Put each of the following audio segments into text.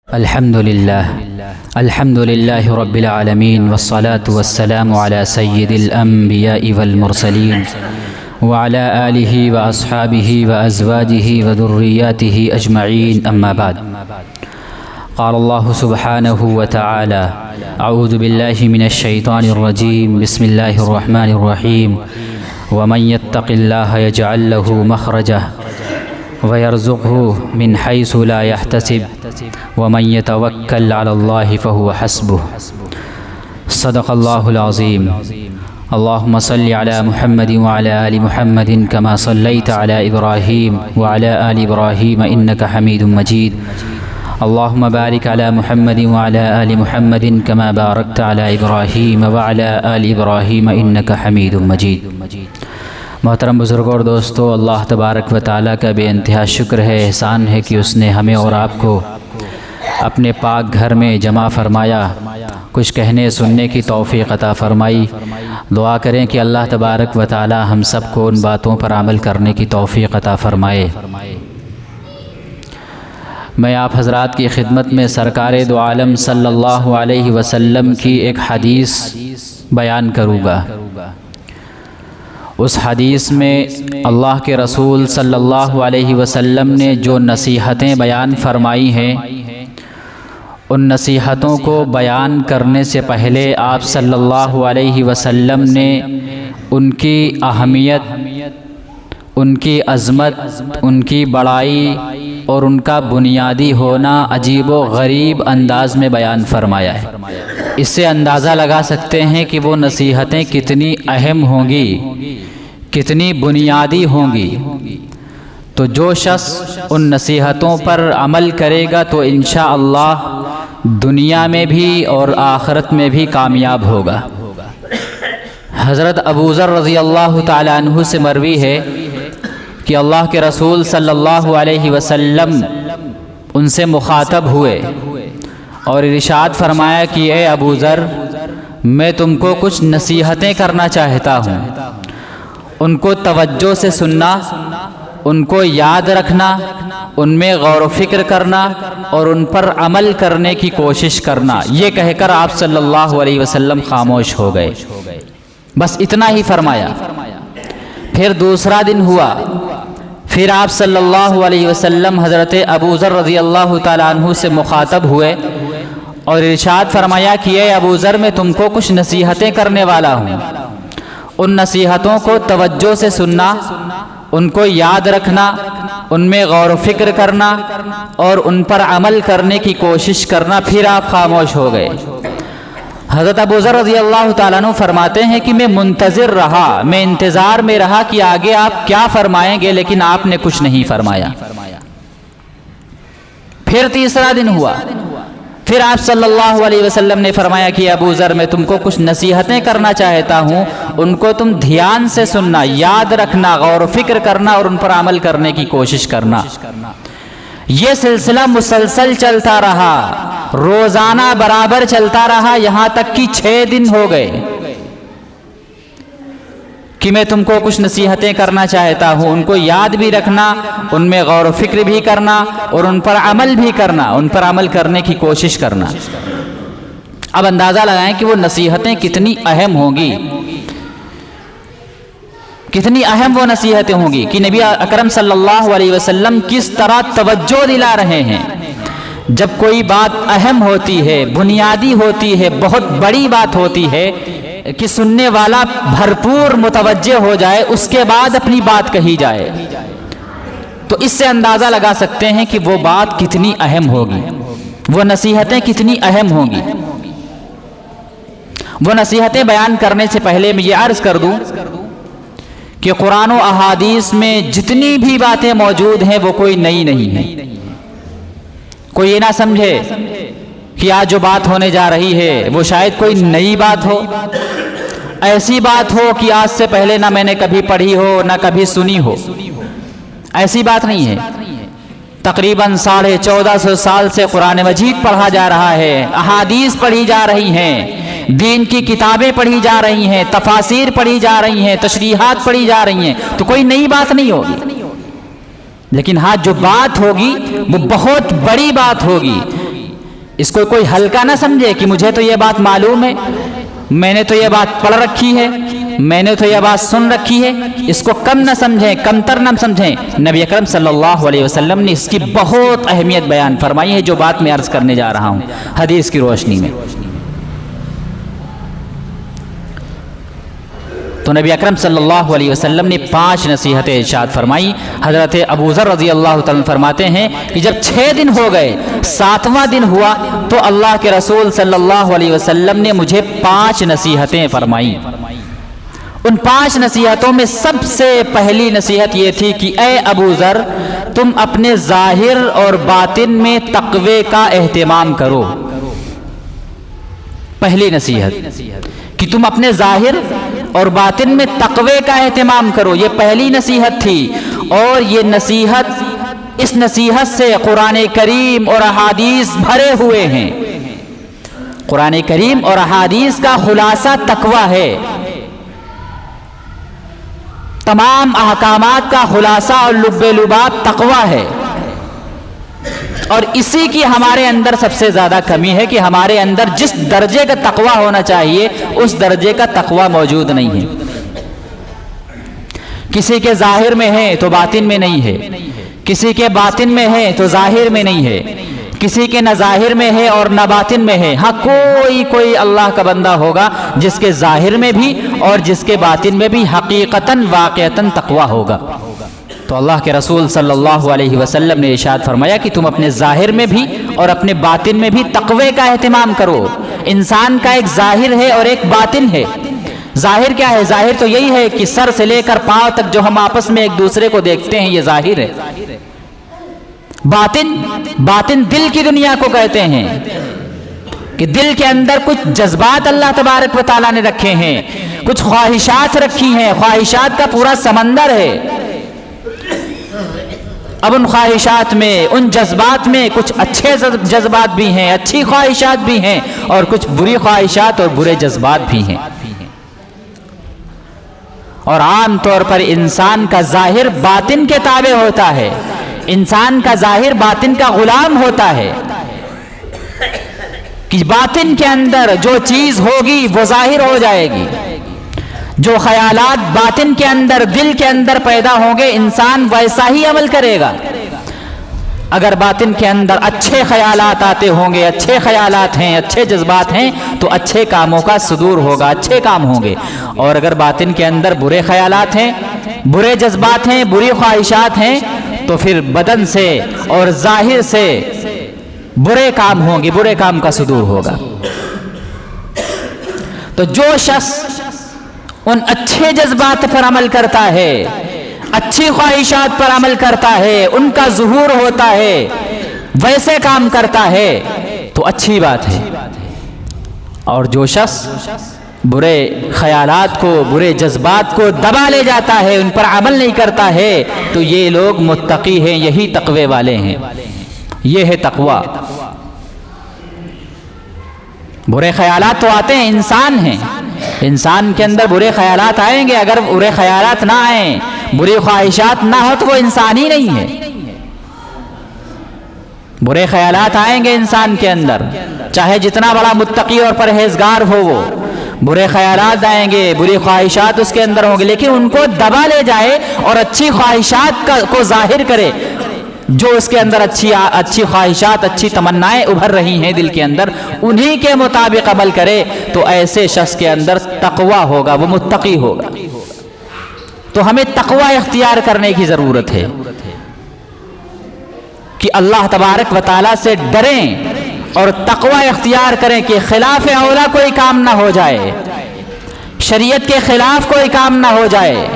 الحمد لله رب العالمين والصلاة والسلام على سيد الأنبياء والمرسلين وعلى آله وأصحابه وأزواجه وذرياته أجمعين أما بعد. قال الله سبحانه وتعالى: أعوذ بالله من الشيطان الرجيم. بسم الله الرحمن الرحيم. ومن يتق الله يجعل له مخرجا ويرزقه من حيث لا يحتسب ومن يتوكل على الله فهو حسبه. صدق الله العظيم. اللهم صل على محمد وعلى آل محمد كما صليت على إبراهيم وعلى آل إبراهيم إنك حميد مجيد. اللهم بارك على محمد وعلى آل محمد كما باركت على إبراهيم وعلى آل إبراهيم إنك حميد مجيد. محترم بزرگوں اور دوستو، اللہ تبارک و تعالیٰ کا بے انتہا شکر ہے، احسان ہے کہ اس نے ہمیں اور آپ کو اپنے پاک گھر میں جمع فرمایا، کچھ کہنے سننے کی توفیق عطا فرمائی. دعا کریں کہ اللہ تبارک و تعالیٰ ہم سب کو ان باتوں پر عمل کرنے کی توفیق عطا فرمائے. میں آپ حضرات کی خدمت میں سرکار دو عالم صلی اللہ علیہ وسلم کی ایک حدیث بیان کروں گا. اس حدیث میں اللہ کے رسول صلی اللہ علیہ وسلم نے جو نصیحتیں بیان فرمائی ہیں، ان نصیحتوں کو بیان کرنے سے پہلے آپ صلی اللہ علیہ وسلم نے ان کی اہمیت، ان کی عظمت، ان کی بڑائی اور ان کا بنیادی ہونا عجیب و غریب انداز میں بیان فرمایا ہے. اس سے اندازہ لگا سکتے ہیں کہ وہ نصیحتیں کتنی اہم ہوں گی، کتنی بنیادی ہوں گی. تو جو شخص ان نصیحتوں پر عمل کرے گا تو انشاءاللہ دنیا میں بھی اور آخرت میں بھی کامیاب ہوگا. حضرت ابو ذر رضی اللہ تعالی عنہ سے مروی ہے کہ اللہ کے رسول صلی اللہ علیہ وسلم ان سے مخاطب ہوئے اور ارشاد فرمایا کہ اے ابو ذر، میں تم کو کچھ نصیحتیں کرنا چاہتا ہوں. ان کو توجہ سے سننا، ان کو یاد رکھنا، ان میں غور و فکر کرنا اور ان پر عمل کرنے کی کوشش کرنا. یہ کہہ کر آپ صلی اللہ علیہ وسلم خاموش ہو گئے. بس اتنا ہی فرمایا. پھر دوسرا دن ہوا، پھر آپ صلی اللہ علیہ وسلم حضرت ابو ذر رضی اللہ تعالیٰ عنہ سے مخاطب ہوئے اور ارشاد فرمایا کہ اے ابو ذر، میں تم کو کچھ نصیحتیں کرنے والا ہوں. ان نصیحتوں کو توجہ سے سننا، ان کو یاد رکھنا، ان میں غور و فکر کرنا اور ان پر عمل کرنے کی کوشش کرنا. پھر آپ خاموش ہو گئے. حضرت ابو ذر رضی اللہ تعالیٰ عنہ فرماتے ہیں کہ میں منتظر رہا، میں انتظار میں رہا کہ آگے آپ کیا فرمائیں گے، لیکن آپ نے کچھ نہیں فرمایا. پھر تیسرا دن ہوا، پھر آپ صلی اللہ علیہ وسلم نے فرمایا کہ ابو ذر، میں تم کو کچھ نصیحتیں کرنا چاہتا ہوں، ان کو تم دھیان سے سننا، یاد رکھنا، غور و فکر کرنا اور ان پر عمل کرنے کی کوشش کرنا. یہ سلسلہ مسلسل چلتا رہا، روزانہ برابر چلتا رہا، یہاں تک کہ 6 دن ہو گئے کہ میں تم کو کچھ نصیحتیں کرنا چاہتا ہوں، ان کو یاد بھی رکھنا، ان میں غور و فکر بھی کرنا اور ان پر عمل بھی کرنا، ان پر عمل کرنے کی کوشش کرنا. اب اندازہ لگائیں کہ وہ نصیحتیں کتنی اہم ہوں گی، کتنی اہم وہ نصیحتیں ہوں گی کہ نبی اکرم صلی اللہ علیہ وسلم کس طرح توجہ دلا رہے ہیں. جب کوئی بات اہم ہوتی ہے، بنیادی ہوتی ہے، بہت بڑی بات ہوتی ہے کہ سننے والا بھرپور متوجہ ہو جائے، اس کے بعد اپنی بات کہی جائے، تو اس سے اندازہ لگا سکتے ہیں کہ وہ بات کتنی اہم ہوگی، وہ نصیحتیں کتنی اہم ہوں گی. وہ نصیحتیں بیان کرنے سے پہلے میں یہ عرض کر دوں کہ قرآن و احادیث میں جتنی بھی باتیں موجود ہیں وہ کوئی نئی نہیں ہیں. کوئی یہ نہ سمجھے کہ آج جو بات ہونے جا رہی ہے وہ شاید کوئی نئی بات ہو، ایسی بات ہو کہ آج سے پہلے نہ میں نے کبھی پڑھی ہو نہ کبھی سنی ہو. ایسی بات نہیں ہے. تقریباً 1450 سال سے قرآن مجید پڑھا جا رہا ہے، احادیث پڑھی جا رہی ہیں، دین کی کتابیں پڑھی جا رہی ہیں، تفاسیر پڑھی جا رہی ہیں، تشریحات پڑھی جا رہی ہیں. تو کوئی نئی بات نہیں ہوگی. لیکن ہاں جو بات ہوگی وہ بہت بڑی بات ہوگی. اس کو کوئی ہلکا نہ سمجھے کہ مجھے تو یہ بات معلوم ہے، میں نے تو یہ بات پڑھ رکھی ہے، میں نے تو یہ بات سن رکھی ہے، اس کو کم نہ سمجھیں، کمتر نہ سمجھیں۔ نبی اکرم صلی اللہ علیہ وسلم نے اس کی بہت اہمیت بیان فرمائی ہے، جو بات میں عرض کرنے جا رہا ہوں حدیث کی روشنی میں۔ تو نبی اکرم صلی اللہ علیہ وسلم نے 5 نصیحتیں ارشاد فرمائی۔ حضرت ابو ذر رضی اللہ تعالیٰ فرماتے ہیں کہ جب 6 دن ہو گئے، 7واں دن ہوا تو اللہ کے رسول صلی اللہ علیہ وسلم نے مجھے 5 نصیحتیں فرمائی۔ ان 5 نصیحتوں میں سب سے پہلی نصیحت یہ تھی کہ اے ابو ذر، تم اپنے ظاہر اور باطن میں تقوی کا اہتمام کرو۔ پہلی نصیحت کہ تم اپنے ظاہر اور باطن میں تقوی کا اہتمام کرو، یہ پہلی نصیحت تھی۔ اور یہ نصیحت، اس نصیحت سے قرآن کریم اور احادیث بھرے ہوئے ہیں۔ قرآن کریم اور احادیث کا خلاصہ تقوی ہے، تمام احکامات کا خلاصہ اور لب لباب تقوی ہے۔ اور اسی کی ہمارے اندر سب سے زیادہ کمی ہے کہ ہمارے اندر جس درجے کا تقوی ہونا چاہیے اس درجے کا تقوی موجود نہیں ہے۔ کسی کے ظاہر میں ہے تو باطن میں نہیں ہے، کسی کے باطن میں ہے تو ظاہر میں نہیں ہے، کسی کے نہ ظاہر میں ہے اور نہ باطن میں ہے۔ ہاں کوئی اللہ کا بندہ ہوگا جس کے ظاہر میں بھی اور جس کے باطن میں بھی حقیقتاً واقعتاً تقوی ہوگا۔ تو اللہ کے رسول صلی اللہ علیہ وسلم نے ارشاد فرمایا کہ تم اپنے ظاہر میں بھی اور اپنے باطن میں بھی تقوی کا اہتمام کرو۔ انسان کا ایک ظاہر ہے اور ایک باطن ہے۔ ظاہر کیا ہے؟ ظاہر تو یہی ہے کہ سر سے لے کر پاؤں تک جو ہم آپس میں ایک دوسرے کو دیکھتے ہیں، یہ ظاہر ہے۔ باطن دل کی دنیا کو کہتے ہیں کہ دل کے اندر کچھ جذبات اللہ تبارک و تعالیٰ نے رکھے ہیں، کچھ خواہشات رکھی ہیں، خواہشات کا پورا سمندر ہے۔ اب ان خواہشات میں، ان جذبات میں کچھ اچھے جذبات بھی ہیں، اچھی خواہشات بھی ہیں، اور کچھ بری خواہشات اور برے جذبات بھی ہیں۔ اور عام طور پر انسان کا ظاہر باطن کے تابع ہوتا ہے، انسان کا ظاہر باطن کا غلام ہوتا ہے، کہ باطن کے اندر جو چیز ہوگی وہ ظاہر ہو جائے گی۔ جو خیالات باطن کے اندر، دل کے اندر پیدا ہوں گے، انسان ویسا ہی عمل کرے گا۔ اگر باطن کے اندر اچھے خیالات آتے ہوں گے، اچھے خیالات ہیں، اچھے جذبات ہیں، تو اچھے کاموں کا صدور ہوگا، اچھے کام ہوں گے۔ اور اگر باطن کے اندر برے خیالات ہیں، برے جذبات ہیں، بری خواہشات ہیں، تو پھر بدن سے اور ظاہر سے برے کام ہوں گے، برے کام کا صدور ہوگا۔ تو جو شخص ان اچھے جذبات پر عمل کرتا ہے، اچھی خواہشات پر عمل کرتا ہے، ان کا ظہور ہوتا ہے، ویسے کام کرتا ہے، تو اچھی بات ہے۔ اور جو شخص برے خیالات کو، برے جذبات کو دبا لے جاتا ہے، ان پر عمل نہیں کرتا ہے، تو یہ لوگ متقی ہیں، یہی تقوی والے ہیں، یہ ہے تقوی۔ برے خیالات تو آتے ہیں، انسان ہیں، انسان کے اندر برے خیالات آئیں گے۔ اگر برے خیالات نہ آئیں، بری خواہشات نہ ہو، تو وہ انسان ہی نہیں ہے۔ برے خیالات آئیں گے انسان کے اندر، چاہے جتنا بڑا متقی اور پرہیزگار ہو وہ، برے خیالات آئیں گے، بری خواہشات اس کے اندر ہوں گے، لیکن ان کو دبا لے جائے اور اچھی خواہشات کو ظاہر کرے، جو اس کے اندر اچھی خواہشات، اچھی تمنائیں ابھر رہی ہیں دل کے اندر، انہی کے مطابق عمل کرے، تو ایسے شخص کے اندر تقوی ہوگا، وہ متقی ہوگا۔ تو ہمیں تقوی اختیار کرنے کی ضرورت ہے کہ اللہ تبارک و تعالیٰ سے ڈریں اور تقوی اختیار کریں کہ خلاف اولا کوئی کام نہ ہو جائے، شریعت کے خلاف کوئی کام نہ ہو جائے،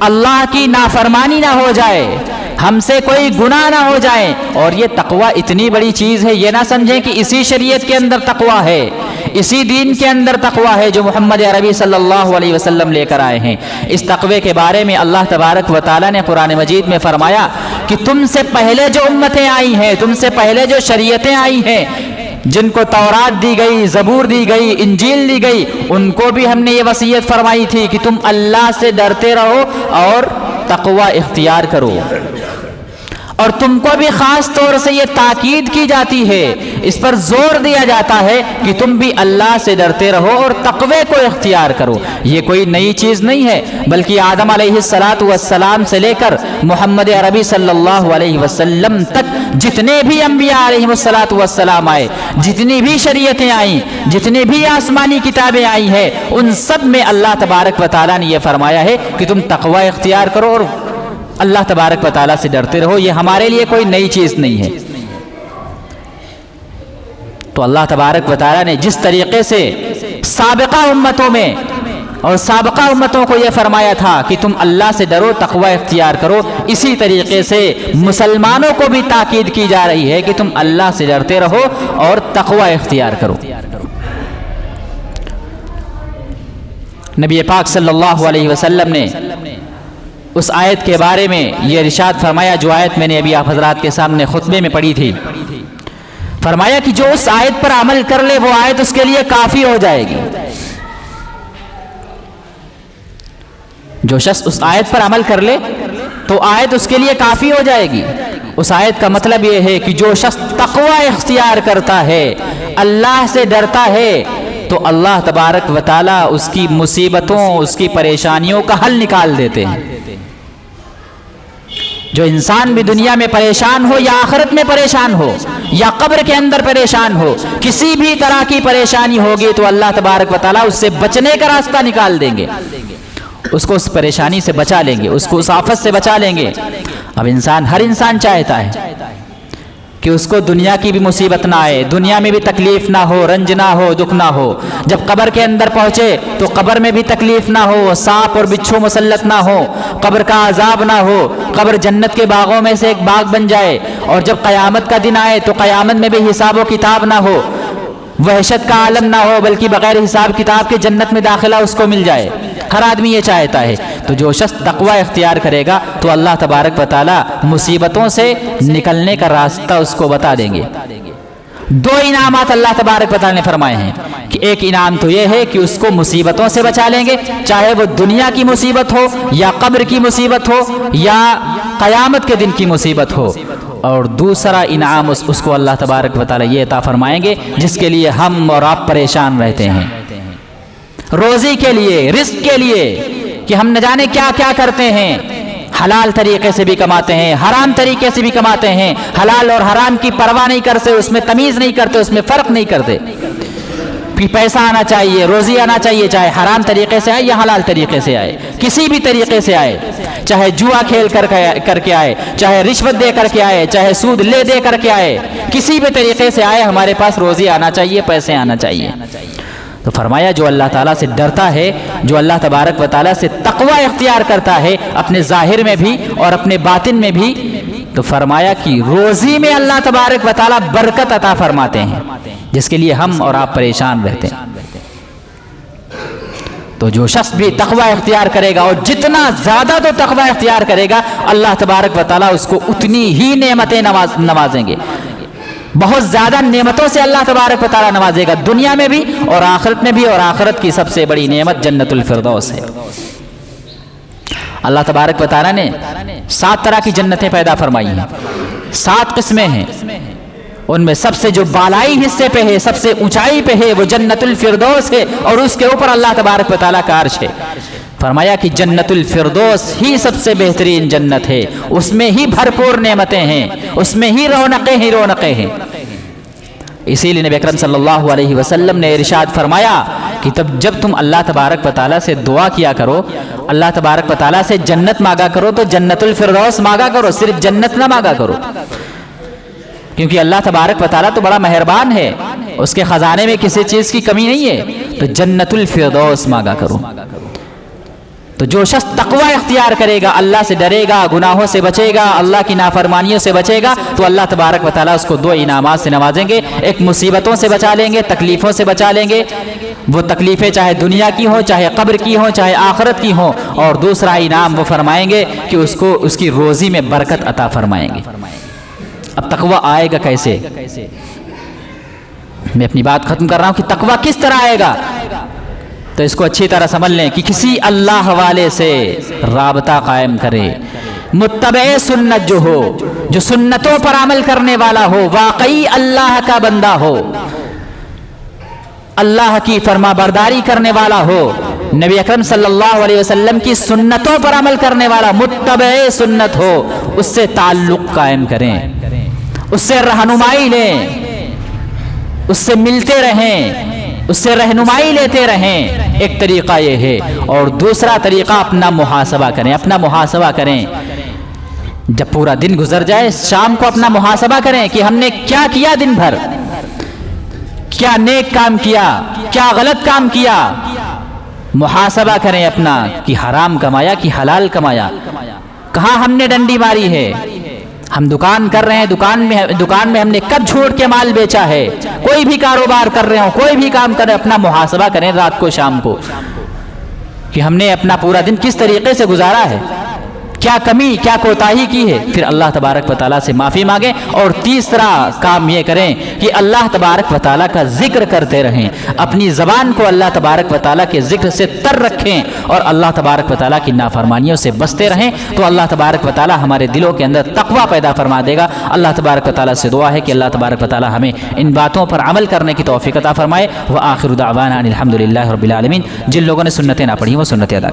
اللہ کی نافرمانی نہ ہو جائے، ہم سے کوئی گناہ نہ ہو جائے۔ اور یہ تقوی اتنی بڑی چیز ہے، یہ نہ سمجھیں کہ اسی شریعت کے اندر تقوی ہے، اسی دین کے اندر تقوی ہے جو محمد عربی صلی اللہ علیہ وسلم لے کر آئے ہیں۔ اس تقوی کے بارے میں اللہ تبارک و تعالیٰ نے قرآن مجید میں فرمایا کہ تم سے پہلے جو امتیں آئی ہیں، تم سے پہلے جو شریعتیں آئی ہیں، جن کو تورات دی گئی، زبور دی گئی، انجیل دی گئی، ان کو بھی ہم نے یہ وصیت فرمائی تھی کہ تم اللہ سے ڈرتے رہو اور تقوی اختیار کرو۔ اور تم کو بھی خاص طور سے یہ تاکید کی جاتی ہے، اس پر زور دیا جاتا ہے کہ تم بھی اللہ سے ڈرتے رہو اور تقوی کو اختیار کرو۔ یہ کوئی نئی چیز نہیں ہے، بلکہ آدم علیہ السلام سے لے کر محمد عربی صلی اللہ علیہ وسلم تک جتنے بھی انبیاء علیہ السلام آئے، جتنی بھی شریعتیں آئیں، جتنی بھی آسمانی کتابیں آئی ہیں، ان سب میں اللہ تبارک و تعالیٰ نے یہ فرمایا ہے کہ تم تقوی اختیار کرو اور اللہ تبارک و تعالیٰ سے ڈرتے رہو۔ یہ ہمارے لیے کوئی نئی چیز نہیں ہے۔ تو اللہ تبارک و تعالیٰ نے جس طریقے سے سابقہ امتوں میں اور سابقہ امتوں کو یہ فرمایا تھا کہ تم اللہ سے ڈرو، تقوی اختیار کرو، اسی طریقے سے مسلمانوں کو بھی تاکید کی جا رہی ہے کہ تم اللہ سے ڈرتے رہو اور تقوی اختیار کرو۔ نبی پاک صلی اللہ علیہ وسلم نے اس آیت کے بارے میں یہ ارشاد فرمایا جو آیت میں نے ابھی آپ حضرات کے سامنے خطبے میں پڑھی تھی۔ فرمایا کہ جو اس آیت پر عمل کر لے وہ آیت اس کے لیے کافی ہو جائے گی۔ جو شخص اس آیت پر عمل کر لے تو آیت اس کے لیے کافی ہو جائے گی۔ اس آیت کا مطلب یہ ہے کہ جو شخص تقوی اختیار کرتا ہے، اللہ سے ڈرتا ہے، تو اللہ تبارک و تعالیٰ اس کی مصیبتوں، اس کی پریشانیوں کا حل نکال دیتے ہیں۔ جو انسان بھی دنیا میں پریشان ہو یا آخرت میں پریشان ہو یا قبر کے اندر پریشان ہو، کسی بھی طرح کی پریشانی ہوگی تو اللہ تبارک و تعالیٰ اس سے بچنے کا راستہ نکال دیں گے، اس کو اس پریشانی سے بچا لیں گے، اس کو اس آفت سے بچا لیں گے۔ اب ہر انسان چاہتا ہے کہ اس کو دنیا کی بھی مصیبت نہ آئے، دنیا میں بھی تکلیف نہ ہو، رنج نہ ہو، دکھ نہ ہو۔ جب قبر کے اندر پہنچے تو قبر میں بھی تکلیف نہ ہو، سانپ اور بچھو مسلط نہ ہو، قبر کا عذاب نہ ہو، قبر جنت کے باغوں میں سے ایک باغ بن جائے، اور جب قیامت کا دن آئے تو قیامت میں بھی حساب و کتاب نہ ہو، وحشت کا عالم نہ ہو، بلکہ بغیر حساب کتاب کے جنت میں داخلہ اس کو مل جائے۔ ہر آدمی یہ چاہتا ہے۔ تو جو شخص تقوی اختیار کرے گا تو اللہ تبارک و تعالیٰ مصیبتوں سے نکلنے کا راستہ اس کو بتا دیں گے۔ دو انعامات اللہ تبارک و تعالیٰ نے فرمائے ہیں کہ ایک انعام تو یہ ہے کہ اس کو مصیبتوں سے بچا لیں گے، چاہے وہ دنیا کی مصیبت ہو یا قبر کی مصیبت ہو یا قیامت کے دن کی مصیبت ہو، اور دوسرا انعام اس کو اللہ تبارک و تعالیٰ یہ عطا فرمائیں گے جس کے لیے ہم اور آپ پریشان رہتے ہیں، روزی کے لیے، رزق کے لیے، کہ ہم نہ جانے کیا کیا کرتے ہیں، حلال طریقے سے بھی کماتے ہیں، حرام طریقے سے بھی کماتے ہیں، حلال اور حرام کی پرواہ نہیں کرتے، اس میں تمیز نہیں کرتے، اس میں فرق نہیں کرتے کہ پیسہ آنا چاہیے، روزی آنا چاہیے، چاہے حرام طریقے سے آئے یا حلال طریقے سے آئے، کسی بھی طریقے سے آئے، چاہے جوا کھیل کر کے آئے، چاہے رشوت دے کر کے آئے، چاہے سود لے دے کر کے آئے، کسی بھی طریقے سے آئے، ہمارے پاس روزی آنا چاہیے، پیسے آنا چاہیے۔ تو فرمایا جو اللہ تعالیٰ سے ڈرتا ہے، جو اللہ تبارک و تعالیٰ سے تقوی اختیار کرتا ہے اپنے ظاہر میں بھی اور اپنے باطن میں بھی، تو فرمایا کہ روزی میں اللہ تبارک و تعالیٰ برکت عطا فرماتے ہیں جس کے لیے ہم اور آپ پریشان رہتے ہیں۔ تو جو شخص بھی تقوی اختیار کرے گا اور جتنا زیادہ تو تقوی اختیار کرے گا اللہ تبارک و تعالیٰ اس کو اتنی ہی نعمتیں نوازیں گے، بہت زیادہ نعمتوں سے اللہ تبارک و تعالیٰ نوازے گا، دنیا میں بھی اور آخرت میں بھی، اور آخرت کی سب سے بڑی نعمت جنت الفردوس ہے۔ اللہ تبارک و تعالیٰ نے 7 طرح کی جنتیں پیدا فرمائی ہیں، 7 قسمیں ہیں، ان میں سب سے جو بالائی حصے پہ ہے، سب سے اونچائی پہ ہے، وہ جنت الفردوس ہے، اور اس کے اوپر اللہ تبارک و تعالیٰ کا عرش ہے۔ فرمایا کہ جنت الفردوس ہی سب سے بہترین جنت ہے، اس میں ہی بھرپور نعمتیں ہیں، اس میں ہی رونقیں ہیں۔ اسی لیے نبی اکرم صلی اللہ علیہ وسلم نے ارشاد فرمایا کہ جب تم اللہ تبارک و تعالیٰ سے دعا کیا کرو، اللہ تبارک و تعالیٰ سے جنت مانگا کرو، تو جنت الفردوس مانگا کرو، صرف جنت نہ مانگا کرو، کیونکہ اللہ تبارک و تعالیٰ تو بڑا مہربان ہے، اس کے خزانے میں کسی چیز کی کمی نہیں ہے، تو جنت الفردوس مانگا کرو۔ تو جو شخص تقوی اختیار کرے گا، اللہ سے ڈرے گا، گناہوں سے بچے گا، اللہ کی نافرمانیوں سے بچے گا، تو اللہ تبارک و تعالیٰ اس کو 2 انعامات سے نوازیں گے، ایک مصیبتوں سے بچا لیں گے، تکلیفوں سے بچا لیں گے، وہ تکلیفیں چاہے دنیا کی ہوں، چاہے قبر کی ہوں، چاہے آخرت کی ہوں، اور دوسرا انعام وہ فرمائیں گے کہ اس کو اس کی روزی میں برکت عطا فرمائیں گے۔ اب تقوی آئے گا کیسے؟ میں اپنی بات ختم کر رہا ہوں کہ تقوی کس طرح آئے گا، تو اس کو اچھی طرح سمجھ لیں کہ کسی اللہ والے سے رابطہ قائم کرے، متبع سنت جو ہو، جو سنتوں پر عمل کرنے والا ہو، واقعی اللہ کا بندہ ہو، اللہ کی فرما برداری کرنے والا ہو، نبی اکرم صلی اللہ علیہ وسلم کی سنتوں پر عمل کرنے والا، متبع سنت ہو، اس سے تعلق قائم کریں، اس سے رہنمائی لیں، اس سے ملتے رہیں، اس سے رہنمائی لیتے رہیں۔ ایک طریقہ یہ ہے، اور دوسرا طریقہ اپنا محاسبہ کریں، اپنا محاسبہ کریں۔ جب پورا دن گزر جائے، شام کو اپنا محاسبہ کریں کہ ہم نے کیا کیا دن بھر، کیا نیک کام کیا، کیا غلط کام کیا۔ محاسبہ کریں اپنا کہ حرام کمایا کہ حلال کمایا، کہاں ہم نے ڈنڈی ماری ہے۔ ہم دکان کر رہے ہیں، دکان میں ہم نے کب جھوٹ کے مال بیچا ہے، کوئی بھی کاروبار کر رہے ہوں، کوئی بھی کام کر رہے ہیں، اپنا محاسبہ کریں رات کو شام کو کہ ہم نے اپنا پورا دن کس طریقے سے گزارا ہے، کیا کمی کیا کوتاہی کی ہے، پھر اللہ تبارک و تعالیٰ سے معافی مانگیں۔ اور تیسرا کام یہ کریں کہ اللہ تبارک و تعالیٰ کا ذکر کرتے رہیں، اپنی زبان کو اللہ تبارک و تعالیٰ کے ذکر سے تر رکھیں اور اللہ تبارک و تعالیٰ کی نافرمانیوں سے بچتے رہیں، تو اللہ تبارک و تعالیٰ ہمارے دلوں کے اندر تقویٰ پیدا فرما دے گا۔ اللہ تبارک و تعالیٰ سے دعا ہے کہ اللہ تبارک و تعالیٰ ہمیں ان باتوں پر عمل کرنے کی توفیق عطا فرمائے۔ وآخر دعوانا ان الحمد للہ رب العالمین۔ جن لوگوں نے سنتیں نہ پڑھی وہ سنتیں ادا